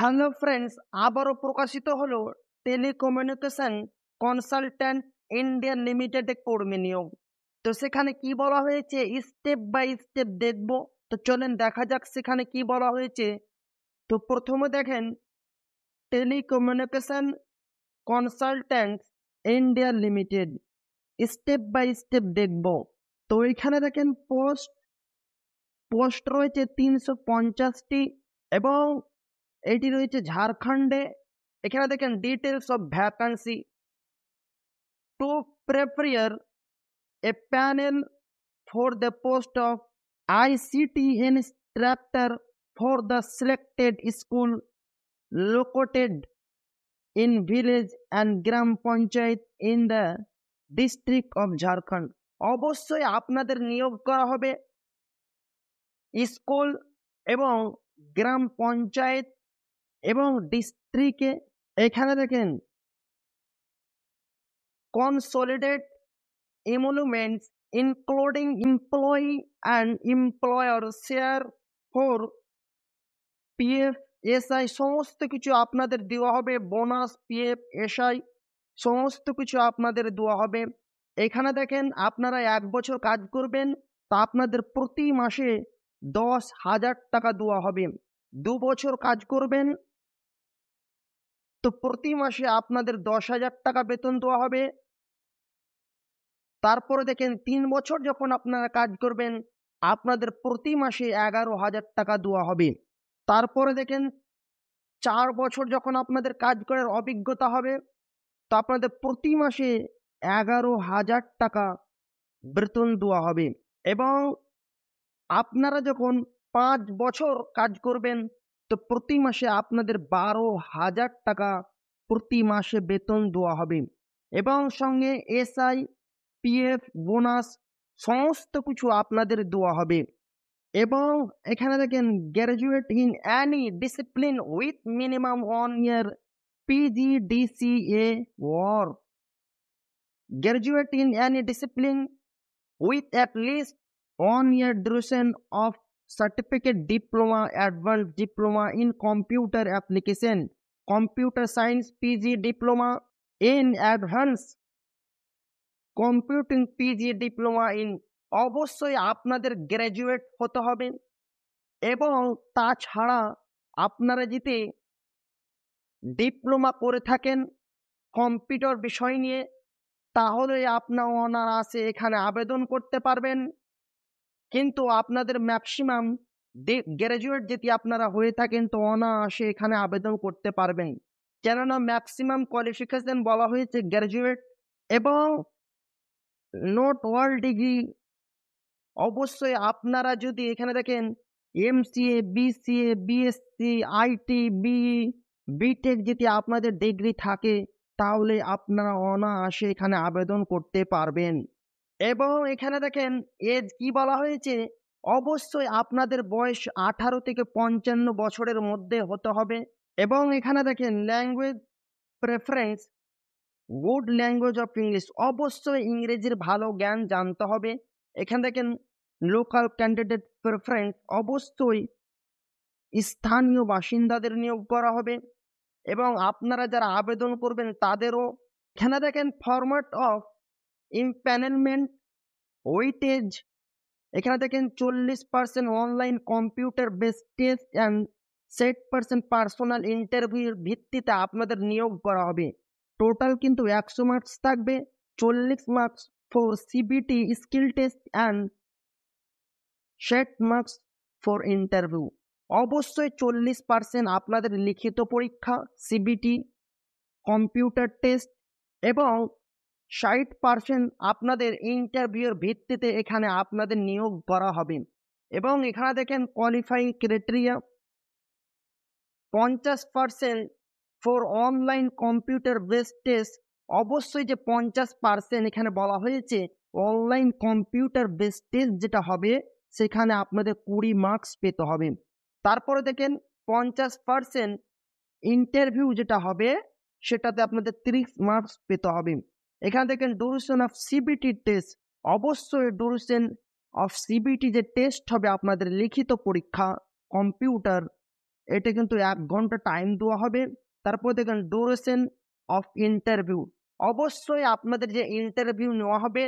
Hello friends, আবারও প্রকাশিত হলো টেলিকমিউনিকেশন কনসালট্যান্ট ইন্ডিয়া লিমিটেডে কর্মী নিয়োগ। তো সেখানে কি বলা হয়েছে স্টেপ বাই স্টেপ দেখব। তো চলেন দেখা যাক সেখানে কি বলা হয়েছে। তো প্রথমে দেখেন telecommunication consultant India limited, step by step দেখব। তো এখানে দেখেন পোস্ট রয়েছে 350টি এবং এটি রয়েছে ঝাড়খণ্ডে। এখানে দেখেন details of vacancy to prepare a panel for the post of ICT instructor for the selected school located in village and gram panchayat in the district of Jharkhand. অবশ্যই আপনাদের নিয়োগ করা হবে স্কুল এবং গ্রাম পঞ্চায়েত এবং ডিস্ট্রিক্টে। এখানে দেখেন consolidate emoluments including employee and employer share for PF SI সমস্ত কিছু আপনাদের দেওয়া হবে। বোনাস পিএফ এসআই সমস্ত কিছু আপনাদের দেওয়া হবে। এখানে দেখেন আপনারা 1 বছর কাজ করবেন তা আপনাদের প্রতি মাসে 10,000 টাকা দেওয়া হবে। 2 বছর কাজ করবেন তো প্রতি মাসে আপনাদের 10,000 টাকা বেতন দেওয়া হবে। তারপরে দেখেন 3 বছর যখন আপনারা কাজ করবেন আপনাদের প্রতি মাসে 11,000 টাকা দেওয়া হবে। তারপরে দেখেন 4 বছর যখন আপনাদের কাজ করার অভিজ্ঞতা হবে তো আপনাদের প্রতি মাসে 11,000 টাকা বেতন দেওয়া হবে। এবং আপনারা যখন 5 বছর কাজ করবেন তো প্রতি মাসে আপনাদের 12,000 টাকা প্রতি মাসে বেতন দেওয়া হবে। এবং সঙ্গে এসআই পিএফ বোনাস সমস্ত কিছু আপনাদের দেওয়া হবে। এবং এখানে দেখেন graduate in Annie discipline with minimum 1 year PGDCA or graduate in any discipline with at least 1 year duration of certificate diploma, advanced diploma in computer application, computer science PG diploma in advanced computing PG diploma in. অবশ্যই আপনাদের graduate হতে হবে। এবং তাছাড়া আপনারা যদি diploma করে থাকেন কম্পিউটার বিষয় নিয়ে তাহলে আপনার অনায়াসে এখানে আবেদন করতে পারবেন। কিন্তু আপনাদের ম্যাক্সিমাম গ্র্যাজুয়েট যদি আপনারা হয়ে থাকেন তো অনায়াসে এখানে আবেদন করতে পারবেন, কেননা ম্যাক্সিমাম কোয়ালিফিকেশন বলা হয়েছে গ্র্যাজুয়েট এবং নোট ওয়ার্ল্ড ডিগ্রি। অবশ্যই আপনারা যদি এখানে দেখেন MCA BCA BSc IT BE BTech যদি আপনাদের ডিগ্রি থাকে তাহলে আপনারা অনায়াসে এখানে আবেদন করতে পারবেন। এবং এখানে দেখেন এজ কি বলা হয়েছে, অবশ্যই আপনাদের বয়স 18 থেকে 55 বছরের মধ্যে হতে হবে। এবং এখানে দেখেন language preference good language of English, অবশ্যই ইংরেজির ভালো জ্ঞান জানতে হবে। এখানে দেখেন লোকাল ক্যান্ডিডেট প্রেফারেন্স, অবশ্যই স্থানীয় বাসিন্দাদের নিয়োগ করা হবে। এবং আপনারা যারা আবেদন করবেন তাদেরও। এখানে দেখেন ফরম্যাট অফ ইমপ্যানেলমেন্ট ওয়েটেজ, এখানে দেখেন 40% online computer based test and 60% personal ইন্টারভিউর ভিত্তিতে আপনাদের নিয়োগ করা হবে। টোটাল কিন্তু 100 মার্কস থাকবে, 40 marks for CBT skill test and 60 marks for interview. অবশ্যই 40% আপনাদের লিখিত পরীক্ষা সিবিটি কম্পিউটার টেস্ট এবং 60% আপনাদের ইন্টারভিউর ভিত্তিতে এখানে আপনাদের নিয়োগ করা হবে। এবং এখানে দেখেন qualifying criteria 50% for online computer based test. অবশ্যই যে 50% এখানে বলা হয়েছে অনলাইন কম্পিউটার বেসড টেস্ট যেটা হবে সেখানে আপনাদের 20 মার্কস পেতে হবে। তারপরে দেখেন 50% ইন্টারভিউ যেটা হবে সেটাতে আপনাদের 30 মার্কস পেতে হবে। এখানে দেখেন ডিউরেশন অফ সিবিটি টেস্ট, অবশ্যই ডিউরেশন অফ সিবিটি যে টেস্ট হবে আপনাদের লিখিত পরীক্ষা কম্পিউটার এটা কিন্তু 1 ঘন্টা টাইম দেওয়া হবে। তারপর দেখেন ডিউরেশন অফ ইন্টারভিউ। অবশ্যই আপনাদের যে ইন্টারভিউ নেওয়া হবে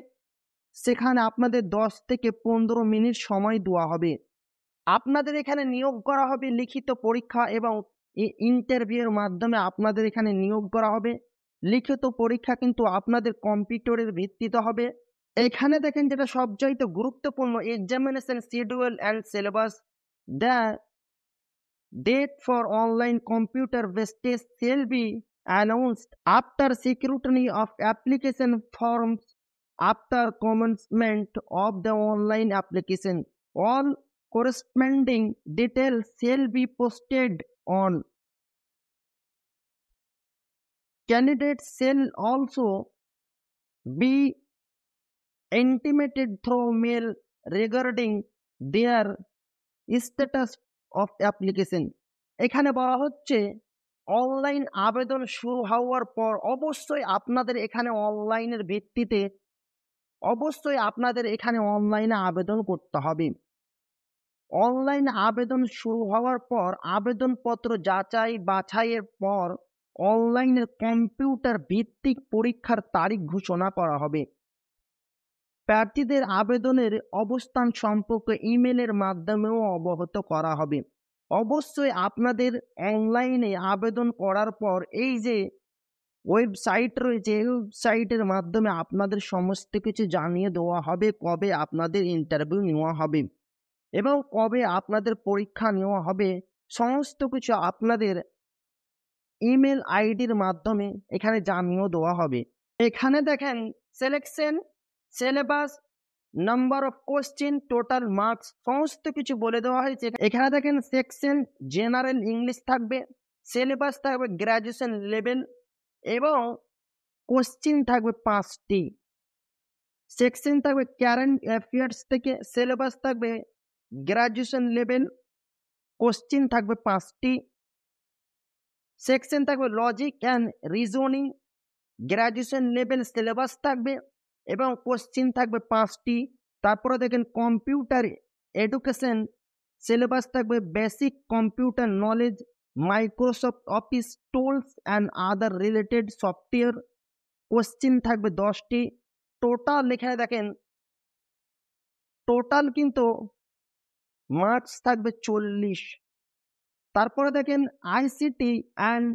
সেখানে আপনাদের 10 থেকে 15 মিনিট সময় দেওয়া হবে। আপনাদের এখানে নিয়োগ করা হবে লিখিত পরীক্ষা এবং ইন্টারভিউয়ের মাধ্যমে আপনাদের এখানে নিয়োগ করা হবে। লিখিত পরীক্ষা কিন্তু আপনাদের কম্পিউটারের ভিত্তিতে হবে। এখানে দেখেন যেটা সবচাইতে গুরুত্বপূর্ণ, examination schedule and syllabus. The date for online computer based test shall be announced after scrutiny of application forms after commencement of the online application. All corresponding details shall be posted on. Candidates shall also be intimated through mail regarding their status of application. এখানে বলা হচ্ছে online আবেদন শুরু হওয়ার পর অবশ্যই আপনাদের এখানে অনলাইনের ভিত্তিতে অনলাইনে আবেদন করতে হবে। অনলাইন আবেদন শুরু হওয়ার পর আবেদনপত্র যাচাই বাছাইয়ের পর অনলাইনের কম্পিউটার ভিত্তিক পরীক্ষার তারিখ ঘোষণা করা হবে। প্রার্থীদের আবেদনের অবস্থান সম্পর্কে ইমেলের মাধ্যমেও অবগত করা হবে। অবশ্যই আপনাদের অনলাইনে আবেদন করার পর এই যে ওয়েবসাইট রয়েছে এই ওয়েবসাইটের মাধ্যমে আপনাদের সমস্ত কিছু জানিয়ে দেওয়া হবে কবে আপনাদের ইন্টারভিউ নেওয়া হবে এবং কবে আপনাদের পরীক্ষা নেওয়া হবে। সমস্ত কিছু আপনাদের ইমেল আইডির মাধ্যমে এখানে জানিয়ে দেওয়া হবে। এখানে দেখেন selection, syllabus, number of question, total marks সমস্ত কিছু বলে দেওয়া হয়েছে। এখানে দেখেন সেকশন জেনারেল ইংলিশ থাকবে, সিলেবাস থাকবে গ্র্যাজুয়েশন লেভেল এবং কোশ্চেন থাকবে 5টি। সেকশন থাকবে কারেন্ট অ্যাফেয়ার্স থেকে, সিলেবাস থাকবে গ্র্যাজুয়েশন লেভেল, কোশ্চেন থাকবে 5টি। সেকশন থাকবে logic and reasoning, graduation level syllabus থাকবে এবং কোশ্চেন থাকবে 5টি। তারপরে দেখেন কম্পিউটার এডুকেশন, সিলেবাস থাকবে basic computer knowledge, Microsoft office tools and other related software, question থাকবে 10টি। টোটাল এখানে দেখেন টোটাল কিন্তু মার্কস থাকবে 40। তারপরে দেখেন আইসিটি অ্যান্ড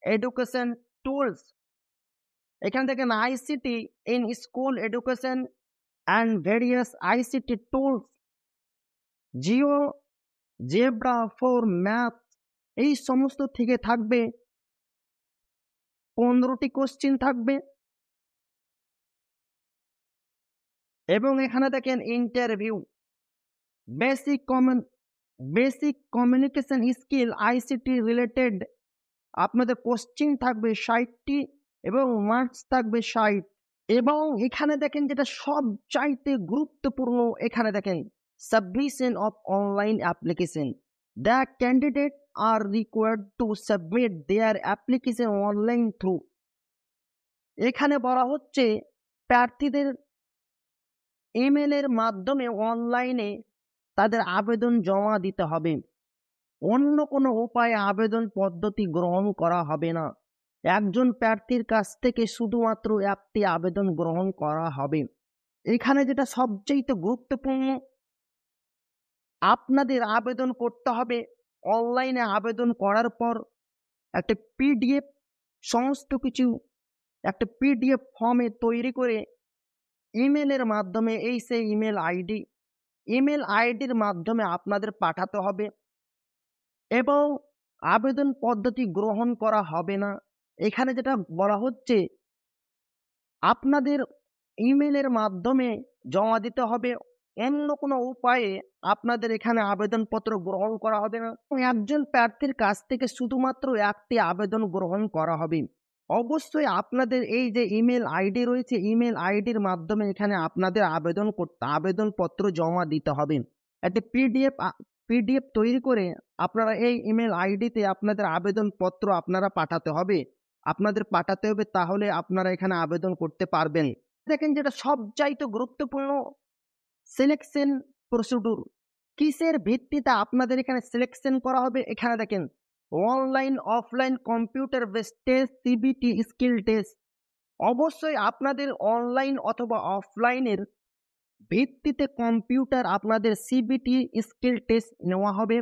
এডুকেশন টুলস, এখানে দেখেন ICT in school education and various ICT tools, Jio zebra for math, এই সমস্ত থেকে থাকবে 15টি কোশ্চেন থাকবে। এবং এখানে দেখেন interview, basic communication skill ICT related আপনাদের কোশ্চেন থাকবে 60টি এবং মার্কস থাকবে 60। এবং এখানে দেখেন যেটা সবচাইতে গুরুত্বপূর্ণ, এখানে দেখেন submission of online application. The candidate R required to submit their application online through. এখানে বলা হচ্ছে প্রার্থীদের ইমেলের মাধ্যমে অনলাইনে তাদের আবেদন জমা দিতে হবে। অন্য কোনো উপায়ে আবেদন পদ্ধতি গ্রহণ করা হবে না। একজন প্রার্থীর কাছ থেকে শুধুমাত্র একটি আবেদন গ্রহণ করা হবে। এখানে যেটা সবচেয়ে গুরুত্বপূর্ণ, আপনাদের আবেদন করতে হবে। অনলাইনে আবেদন করার পর একটা পিডিএফ, সমস্ত কিছু একটা পিডিএফ ফর্মে তৈরি করে ইমেলের মাধ্যমে সেই ইমেল আইডির মাধ্যমে আপনাদের পাঠাতে হবে এবং আবেদন পদ্ধতি গ্রহণ করা হবে না। এখানে যেটা বলা হচ্ছে আপনাদের ইমেলের মাধ্যমে জমা দিতে হবে, অন্য কোনো উপায়ে আপনাদের এখানে আবেদনপত্র গ্রহণ করা হবে না। একজন প্রার্থীর কাছ থেকে শুধুমাত্র একটি আবেদন গ্রহণ করা হবে। অবশ্যই আপনাদের এই যে ইমেল আইডি রয়েছে, ইমেল আইডির মাধ্যমে এখানে আপনাদের আবেদনপত্র জমা দিতে হবে। একটা পিডিএফ তৈরি করে আপনারা এই ইমেল আইডিতে আপনাদের আবেদনপত্র পাঠাতে হবে। তাহলে আপনারা এখানে আবেদন করতে পারবেন। দেখেন যেটা সবচাইতে গুরুত্বপূর্ণ, সিলেকশন প্রসিডিউর। কিসের ভিত্তিতে আপনাদের এখানে সিলেকশন করা হবে? এখানে দেখেন online offline computer based test CBT skill test. অবশ্যই আপনাদের অনলাইন অথবা অফলাইনের ভিত্তিতে কম্পিউটার আপনাদের সিবিটি স্কিল টেস্ট নেওয়া হবে।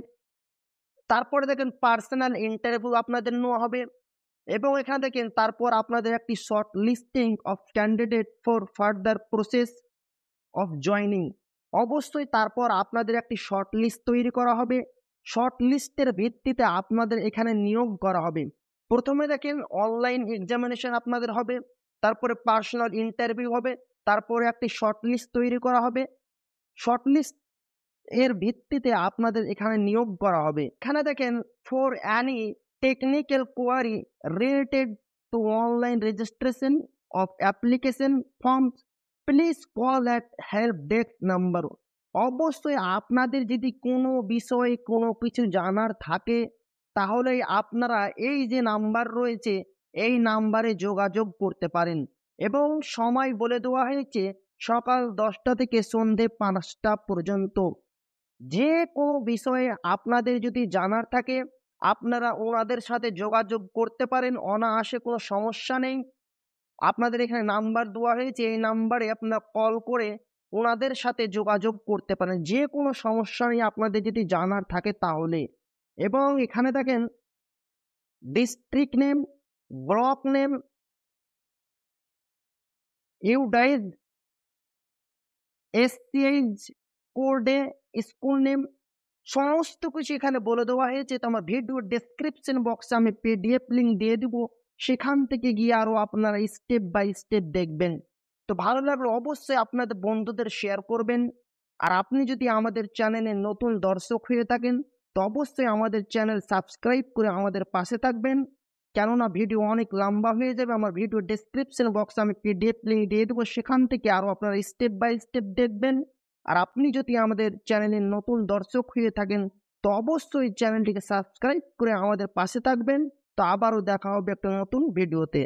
তারপরে দেখেন পার্সোনাল ইন্টারভিউ আপনাদের নেওয়া হবে এবং এখানে দেখেন তারপর আপনাদের একটি short listing of candidate for further process of joining. অবশ্যই তারপর আপনাদের একটি শর্ট লিস্ট তৈরি করা হবে। শর্ট লিস্টের ভিত্তিতে আপনাদের এখানে নিয়োগ করা হবে। প্রথমে দেখেন অনলাইন এক্সামিনেশন আপনাদের হবে, তারপরে পার্সোনাল ইন্টারভিউ হবে, তারপরে একটি শর্ট লিস্ট তৈরি করা হবে। শর্ট লিস্ট এর ভিত্তিতে আপনাদের এখানে নিয়োগ করা হবে। এখানে দেখেন for any technical query related to online registration of application forms please call at help desk number. অবশ্যই আপনাদের যদি কোনো বিষয়ে কোনো কিছু জানার থাকে তাহলে আপনারা এই যে নাম্বার রয়েছে এই নাম্বারে যোগাযোগ করতে পারেন এবং সময় বলে দেওয়া হয়েছে সকাল 10টা থেকে সন্ধে 5টা পর্যন্ত। যে কোনো বিষয়ে আপনাদের যদি জানার থাকে আপনারা ওনাদের সাথে যোগাযোগ করতে পারেন, অনায়াসে কোনো সমস্যা নেই। আপনাদের এখানে নাম্বার দেওয়া হয়েছে, এই নাম্বারে আপনারা কল করে ওনাদের সাথে যোগাযোগ করতে পারেন যে কোনো সমস্যা নিয়ে আপনাদের যদি জানার থাকে তাহলে। এবং এখানে দেখেন ডিস্ট্রিক্ট নেম, ব্লক নেম, ইউডাইজ, এসসিএইচ কোডে, স্কুল নেম সমস্ত কিছু এখানে বলে দেওয়া হয়েছে। তো আমার ভিডিও ডেসক্রিপশন বক্সে আমি পিডিএফ লিঙ্ক দিয়ে দিব, সেখান থেকে গিয়ে আরও আপনারা স্টেপ বাই স্টেপ দেখবেন। তো ভালো লাগলে অবশ্যই আপনাদের বন্ধুদের শেয়ার করবেন। আর আপনি যদি আমাদের চ্যানেলে নতুন দর্শক হয়ে থাকেন তো অবশ্যই আমাদের চ্যানেল সাবস্ক্রাইব করে আমাদের পাশে থাকবেন, কেননা ভিডিও অনেক লম্বা হয়ে যাবে। আমার ভিডিও ডেসক্রিপশন বক্সে আমি পিডিএফ লিঙ্ক দিয়ে দেবো, সেখান থেকে আরও আপনারা স্টেপ বাই স্টেপ দেখবেন। আর আপনি যদি আমাদের চ্যানেলের নতুন দর্শক হয়ে থাকেন তো অবশ্যই চ্যানেলটিকে সাবস্ক্রাইব করে আমাদের পাশে থাকবেন। তো আবারও দেখা হবে একটা নতুন ভিডিওতে।